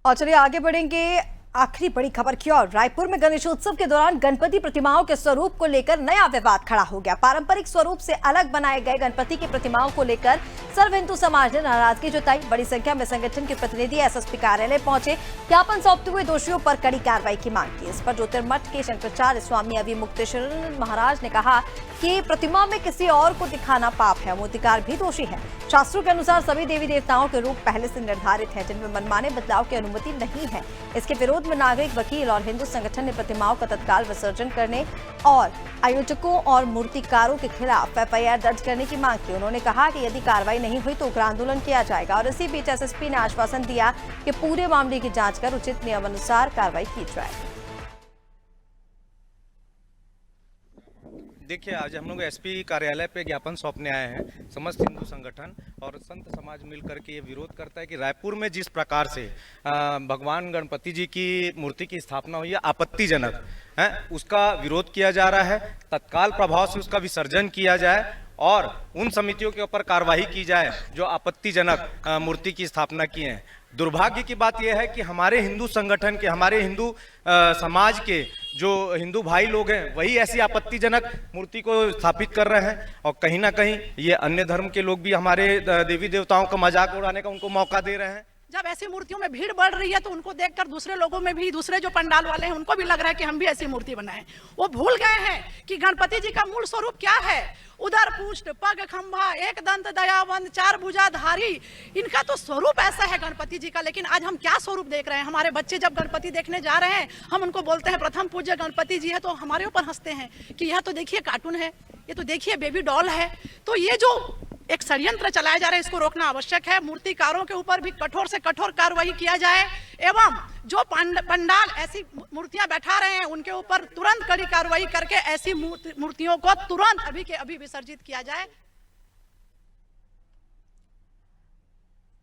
और चलिए आगे बढ़ेंगे आखिरी बड़ी खबर की ओर। रायपुर में गणेशोत्सव के दौरान गणपति प्रतिमाओं के स्वरूप को लेकर नया विवाद खड़ा हो गया। पारंपरिक स्वरूप से अलग बनाए गए गणपति की प्रतिमाओं को लेकर सर्व हिंदू समाज ने नाराजगी जताई। बड़ी संख्या में संगठन के प्रतिनिधि एसएसपी कार्यालय पहुंचे, ज्ञापन सौंपते हुए दोषियों पर कड़ी कार्रवाई की मांग की। इस पर ज्योतिर्मठ के शंकराचार्य स्वामी अविमुक्तेश्वर महाराज ने कहा कि प्रतिमा में किसी और को दिखाना पाप है, मूर्तिकार भी दोषी है। शास्त्रों के अनुसार सभी देवी देवताओं के रूप पहले से निर्धारित है, जिनमें मनमाने बदलाव की अनुमति नहीं है। इसके विरोध में नागरिक, वकील और हिंदू संगठन ने प्रतिमाओं का तत्काल विसर्जन करने और आयोजकों और मूर्तिकारों के खिलाफ एफआईआर दर्ज करने की मांग की। उन्होंने कहा कि यदि कार्रवाई नहीं हुई तो उग्र आंदोलन किया जाएगा। और इसी बीच एसएसपी ने आश्वासन दिया कि पूरे मामले की जांच कर उचित नियमानुसार कार्रवाई की जाए। देखिए, आज हम लोग एसपी कार्यालय पे ज्ञापन सौंपने आए हैं। समस्त हिंदू संगठन और संत समाज मिलकर के ये विरोध करता है कि रायपुर में जिस प्रकार से भगवान गणपति जी की मूर्ति की स्थापना हुई है आपत्तिजनक है, उसका विरोध किया जा रहा है। तत्काल प्रभाव से उसका विसर्जन किया जाए और उन समितियों के ऊपर कार्रवाई की जाए जो आपत्तिजनक मूर्ति की स्थापना किए हैं। दुर्भाग्य की बात यह है कि हमारे हिंदू संगठन के, हमारे हिंदू समाज के जो हिंदू भाई लोग हैं वही ऐसी आपत्तिजनक मूर्ति को स्थापित कर रहे हैं और कहीं ना कहीं ये अन्य धर्म के लोग भी हमारे देवी देवताओं का मजाक उड़ाने का उनको मौका दे रहे हैं। जब ऐसी मूर्तियों में भीड़ बढ़ रही है तो उनको देखकर दूसरे लोगों में भी, दूसरे जो पंडाल वाले हैं उनको भी लग रहा है कि हम भी ऐसी मूर्ति बनाएं। वो भूल गए हैं कि गणपति जी का मूल स्वरूप क्या है। उदर पुष्ट, पग खंभा, एक दंत दयावंत, चार भुजाधारी, इनका तो स्वरूप ऐसा है गणपति जी का। लेकिन आज हम क्या स्वरूप देख रहे हैं? हमारे बच्चे जब गणपति देखने जा रहे हैं, हम उनको बोलते हैं प्रथम पूज्य गणपति जी है, तो हमारे ऊपर हंसते हैं कि यह तो देखिए कार्टून है, ये तो देखिए बेबी डॉल है। तो ये जो एक षड्यंत्र चलाया जा रहा है, इसको रोकना आवश्यक है। मूर्तिकारों के ऊपर भी कठोर से कठोर कार्रवाई किया जाए एवं जो पंडाल ऐसी मूर्तियां बैठा रहे हैं उनके ऊपर तुरंत कड़ी कार्रवाई करके ऐसी मूर्तियों को तुरंत अभी के अभी विसर्जित किया जाए।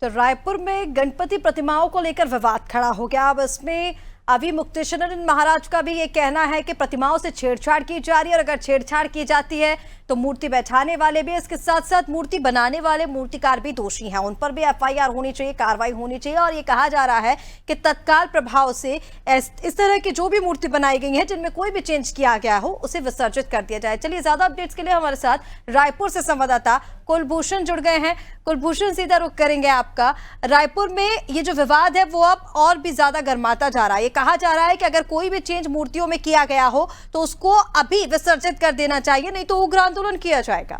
तो रायपुर में गणपति प्रतिमाओं को लेकर विवाद खड़ा हो गया। अब इसमें अविमुक्तेश्वर महाराज का भी ये कहना है कि प्रतिमाओं से छेड़छाड़ की जा रही है और अगर छेड़छाड़ की जाती है तो मूर्ति बैठाने वाले भी, इसके साथ साथ मूर्ति बनाने वाले मूर्तिकार भी दोषी हैं। उन पर भी एफआईआर होनी चाहिए, कार्रवाई होनी चाहिए। और ये कहा जा रहा है कि तत्काल प्रभाव से इस तरह की जो भी मूर्ति बनाई गई है जिनमें कोई भी चेंज किया गया हो उसे विसर्जित कर दिया जाए। चलिए ज्यादा अपडेट्स के लिए हमारे साथ रायपुर से संवाददाता कुलभूषण जुड़ गए हैं। कुलभूषण, सीधा रुख करेंगे आपका। रायपुर में ये जो विवाद है वो अब और भी ज्यादा गर्माता जा रहा है। ये कहा जा रहा है कि अगर कोई भी चेंज मूर्तियों में किया गया हो तो उसको अभी विसर्जित कर देना चाहिए, नहीं तो उग्र आंदोलन किया जाएगा।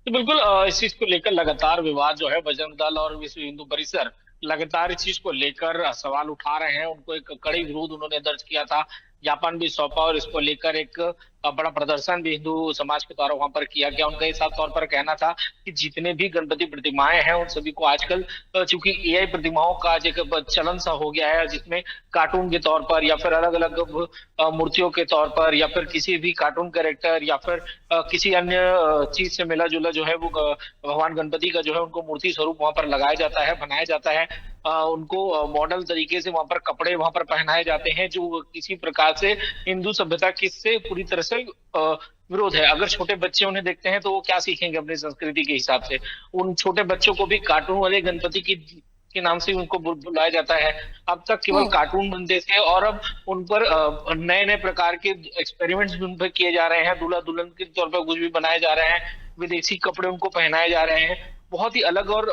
तो बिल्कुल इस चीज को लेकर लगातार विवाद जो है, बजरंग दल और विश्व हिंदू परिषद लगातार इस चीज को लेकर सवाल उठा रहे हैं। उनको एक कड़ी विरोध उन्होंने दर्ज किया था, ज्ञापन भी सौंपा और इसको लेकर एक बड़ा प्रदर्शन भी हिंदू समाज के द्वारा वहां पर किया गया। उनका इस तौर पर कहना था कि जितने भी गणपति प्रतिमाएं हैं उन सभी को आजकल चूंकि एआई प्रतिमाओं का एक चलन सा हो गया है, जिसमें कार्टून के तौर पर या फिर अलग अलग मूर्तियों के तौर पर या फिर किसी भी कार्टून कैरेक्टर या फिर किसी अन्य चीज से मिला जुला जो है वो भगवान गणपति का जो है उनको मूर्ति स्वरूप वहां पर लगाया जाता है, बनाया जाता है। उनको मॉडल तरीके से वहां पर कपड़े वहां पर पहनाए जाते हैं जो किसी प्रकार से हिंदू सभ्यता से पूरी तरह से विरोध है। अगर छोटे बच्चे उन्हें देखते हैं तो वो क्या सीखेंगे अपनी संस्कृति के हिसाब से? उन छोटे बच्चों को भी कार्टून वाले गणपति के नाम से उनको बुलाया जाता है। अब तक केवल कार्टून बनते थे और अब उन पर नए नए प्रकार के एक्सपेरिमेंट्स उन पर किए जा रहे हैं। दूल्हा दुल्हन के तौर पर कुछ भी बनाए जा रहे हैं, विदेशी कपड़े उनको पहनाए जा रहे हैं। बहुत ही अलग और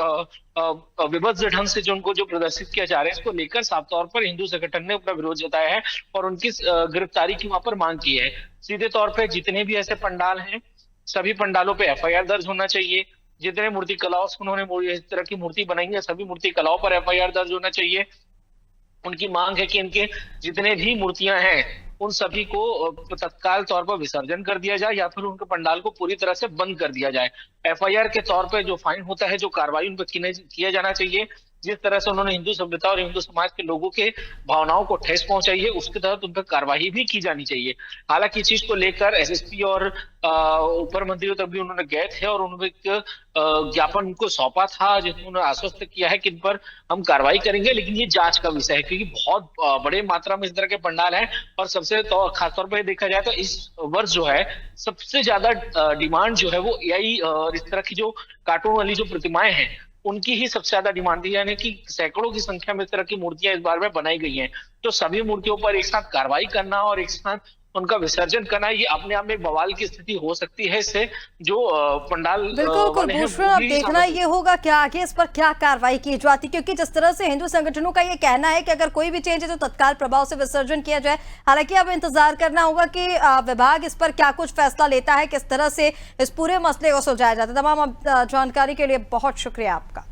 विभत्स ढंग से जो उनको जो प्रदर्शित किया जा रहा है, इसको लेकर साफ तौर पर हिंदू संगठन ने अपना विरोध जताया है और उनकी गिरफ्तारी की वहां पर मांग की है। सीधे तौर पर जितने भी ऐसे पंडाल हैं सभी पंडालों पे एफआईआर दर्ज होना चाहिए। जितने मूर्ति कलाओं से उन्होंने इस तरह की मूर्ति बनाई है सभी मूर्ति कलाओं पर एफआईआर दर्ज होना चाहिए। उनकी मांग है कि इनके जितने भी मूर्तियां हैं उन सभी को तत्काल तौर पर विसर्जन कर दिया जाए या फिर उनके पंडाल को पूरी तरह से बंद कर दिया जाए। एफआईआर के तौर पर जो फाइन होता है, जो कार्रवाई उन पर किया जाना चाहिए, जिस तरह से उन्होंने हिंदू सभ्यता और हिंदू समाज के लोगों के भावनाओं को ठेस पहुंचाई है उसके तहत उन पर कार्रवाई भी की जानी चाहिए। हालांकि इस चीज को लेकर एसएसपी और ऊपर मंत्रियों तक भी उन्होंने गए थे और उन्होंने एक ज्ञापन उनको सौंपा था जिसमें उन्होंने आश्वस्त किया है कि इन पर हम कार्रवाई करेंगे, लेकिन ये जांच का विषय है क्योंकि बहुत बड़े मात्रा में इस तरह के पंडाल हैं। और सबसे खासतौर पर देखा जाए तो इस वर्ष जो है सबसे ज्यादा डिमांड जो है वो एआई और इस तरह की जो कार्टून वाली जो प्रतिमाएं हैं उनकी ही सबसे ज्यादा डिमांड थी, यानी कि सैकड़ों की संख्या में इस तरह की मूर्तियां इस बार में बनाई गई हैं। तो सभी मूर्तियों पर एक साथ कार्रवाई करना और एक साथ उनका विसर्जन करना, ये अपने आप में बवाल की स्थिति हो सकती है। इससे जो पंडाल बिल्कुल बने हैं, कुलभूषण, वो अब भी देखना ये होगा कि आगे इस पर क्या कार्रवाई की जाती, क्योंकि जिस तरह से हिंदू संगठनों का ये कहना है कि अगर कोई भी चेंज है तो तत्काल प्रभाव से विसर्जन किया जाए। हालांकि अब इंतजार करना होगा कि विभाग इस पर क्या कुछ फैसला लेता है, किस तरह से इस पूरे मसले को सुलझाया जाता है। तमाम जानकारी के लिए बहुत शुक्रिया आपका।